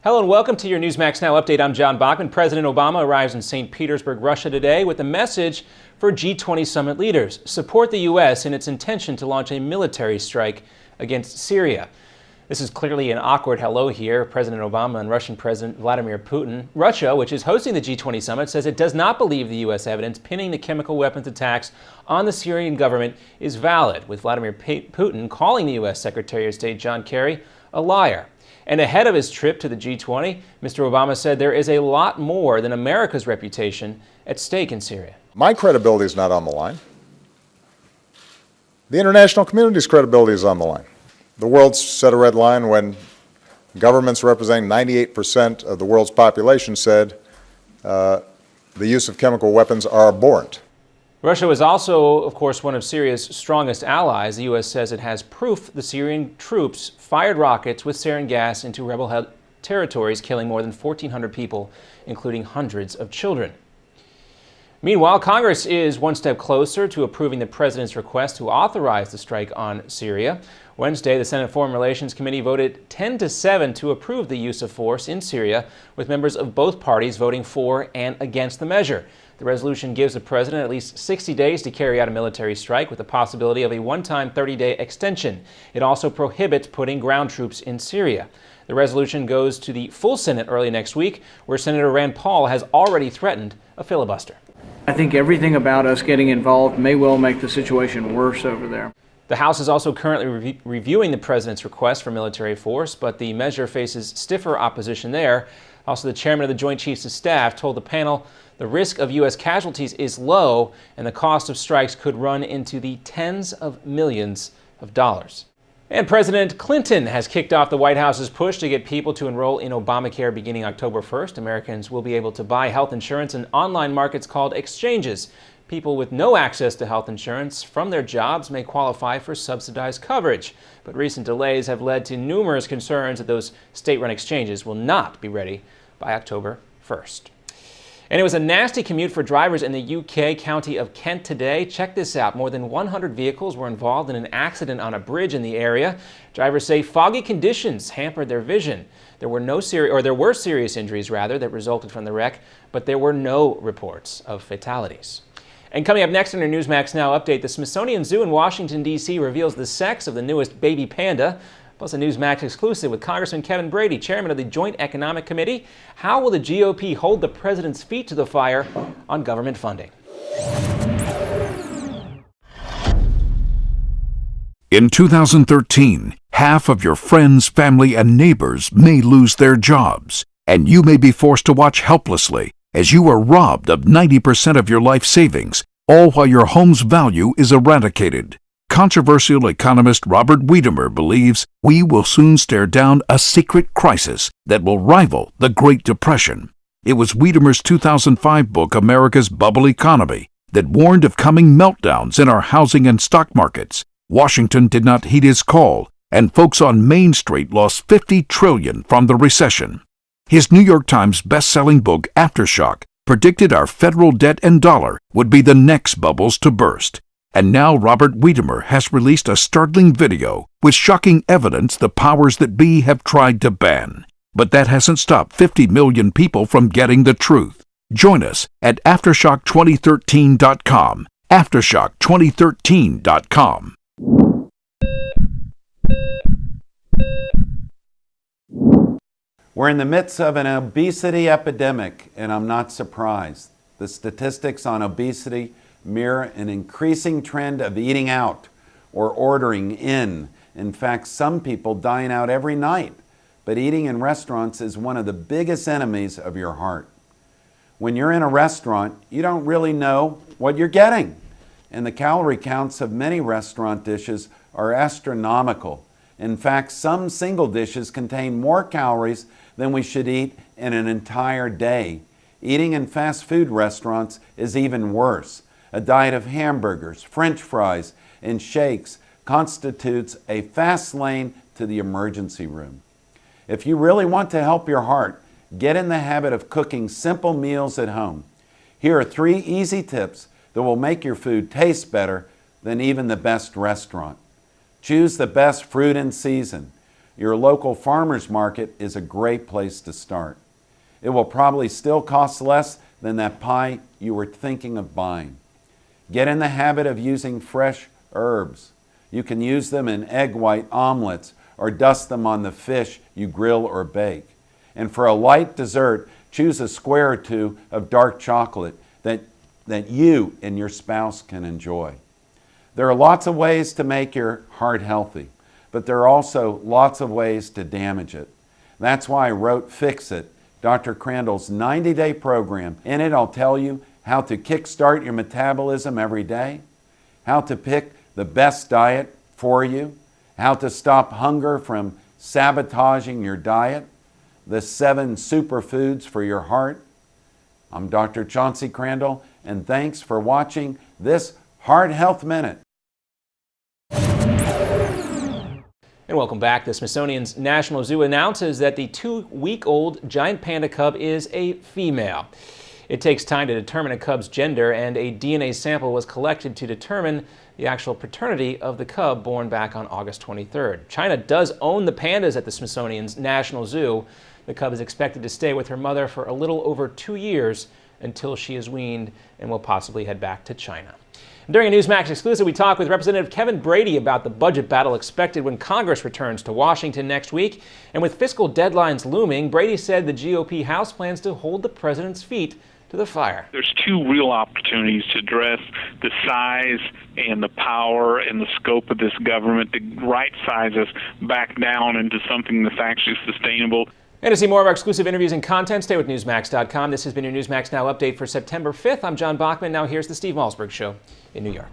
Hello and welcome to your Newsmax Now update. I'm John Bachman. President Obama arrives in St. Petersburg, Russia today with a message for G20 summit leaders. Support the U.S. in its intention to launch a military strike against Syria. This is clearly an awkward hello here. President Obama and Russian President Vladimir Putin. Russia, which is hosting the G20 summit, says it does not believe the U.S. evidence pinning the chemical weapons attacks on the Syrian government is valid, with Vladimir Putin calling the U.S. Secretary of State John Kerry a liar. And ahead of his trip to the G20, Mr. Obama said there is a lot more than America's reputation at stake in Syria. My credibility is not on the line. The international community's credibility is on the line. The world set a red line when governments representing 98% of the world's population said the use of chemical weapons are abhorrent. Russia was also, of course, one of Syria's strongest allies. The U.S. says it has proof the Syrian troops fired rockets with sarin gas into rebel territories, killing more than 1,400 people, including hundreds of children. Meanwhile, Congress is one step closer to approving the president's request to authorize the strike on Syria. Wednesday, the Senate Foreign Relations Committee voted 10-7 to approve the use of force in Syria, with members of both parties voting for and against the measure. The resolution gives the president at least 60 days to carry out a military strike with the possibility of a one-time 30-day extension. It also prohibits putting ground troops in Syria. The resolution goes to the full Senate early next week, where Senator Rand Paul has already threatened a filibuster. I think everything about us getting involved may well make the situation worse over there. The House is also currently reviewing the president's request for military force, but the measure faces stiffer opposition there. Also, the chairman of the Joint Chiefs of Staff told the panel the risk of U.S. casualties is low and the cost of strikes could run into the tens of millions of dollars. And President Clinton has kicked off the White House's push to get people to enroll in Obamacare beginning October 1st. Americans will be able to buy health insurance in online markets called exchanges. People with no access to health insurance from their jobs may qualify for subsidized coverage. But recent delays have led to numerous concerns that those state-run exchanges will not be ready by October 1st. And it was a nasty commute for drivers in the UK county of Kent today. Check this out. More than 100 vehicles were involved in an accident on a bridge in the area. Drivers say foggy conditions hampered their vision. There were serious injuries that resulted from the wreck, but there were no reports of fatalities. And coming up next in our Newsmax Now update, the Smithsonian Zoo in Washington, D.C. reveals the sex of the newest baby panda. Plus a Newsmax exclusive with Congressman Kevin Brady, chairman of the Joint Economic Committee. How will the GOP hold the president's feet to the fire on government funding? In 2013, half of your friends, family, and neighbors may lose their jobs, and you may be forced to watch helplessly as you are robbed of 90% of your life savings, all while your home's value is eradicated. Controversial economist Robert Wiedemer believes we will soon stare down a secret crisis that will rival the Great Depression. It was Wiedemer's 2005 book, America's Bubble Economy, that warned of coming meltdowns in our housing and stock markets. Washington did not heed his call, and folks on Main Street lost $50 trillion from the recession. His New York Times best-selling book, Aftershock, predicted our federal debt and dollar would be the next bubbles to burst. And now Robert Wiedemer has released a startling video with shocking evidence the powers that be have tried to ban. But that hasn't stopped 50 million people from getting the truth. Join us at Aftershock2013.com. Aftershock2013.com. We're in the midst of an obesity epidemic, and I'm not surprised. The statistics on obesity mirror an increasing trend of eating out or ordering in. In fact, some people dine out every night, but eating in restaurants is one of the biggest enemies of your heart. When you're in a restaurant, you don't really know what you're getting, and the calorie counts of many restaurant dishes are astronomical. In fact, some single dishes contain more calories than we should eat in an entire day. Eating in fast food restaurants is even worse. A diet of hamburgers, French fries, and shakes constitutes a fast lane to the emergency room. If you really want to help your heart, get in the habit of cooking simple meals at home. Here are 3 easy tips that will make your food taste better than even the best restaurant. Choose the best fruit in season. your local farmer's market is a great place to start. It will probably still cost less than that pie you were thinking of buying. Get in the habit of using fresh herbs. You can use them in egg white omelets or dust them on the fish you grill or bake. And for a light dessert, choose a square or two of dark chocolate that you and your spouse can enjoy. There are lots of ways to make your heart healthy, but there are also lots of ways to damage it. That's why I wrote Fix It, Dr. Crandall's 90-day program. In it, I'll tell you how to kickstart your metabolism every day, how to pick the best diet for you, how to stop hunger from sabotaging your diet, the 7 superfoods for your heart. I'm Dr. Chauncey Crandall, and thanks for watching this Heart Health Minute. And welcome back. The Smithsonian's National Zoo announces that the 2-week-old giant panda cub is a female. It takes time to determine a cub's gender, and a DNA sample was collected to determine the actual paternity of the cub born back on August 23rd. China does own the pandas at the Smithsonian's National Zoo. The cub is expected to stay with her mother for a little over 2 years until she is weaned and will possibly head back to China. During a Newsmax exclusive, we talk with Representative Kevin Brady about the budget battle expected when Congress returns to Washington next week. And with fiscal deadlines looming, Brady said the GOP House plans to hold the president's feet to the fire. There's 2 real opportunities to address the size and the power and the scope of this government to right size us back down into something that's actually sustainable. And to see more of our exclusive interviews and content, stay with Newsmax.com. This has been your Newsmax Now update for September 5th. I'm John Bachman. Now here's the Steve Malzberg Show in New York.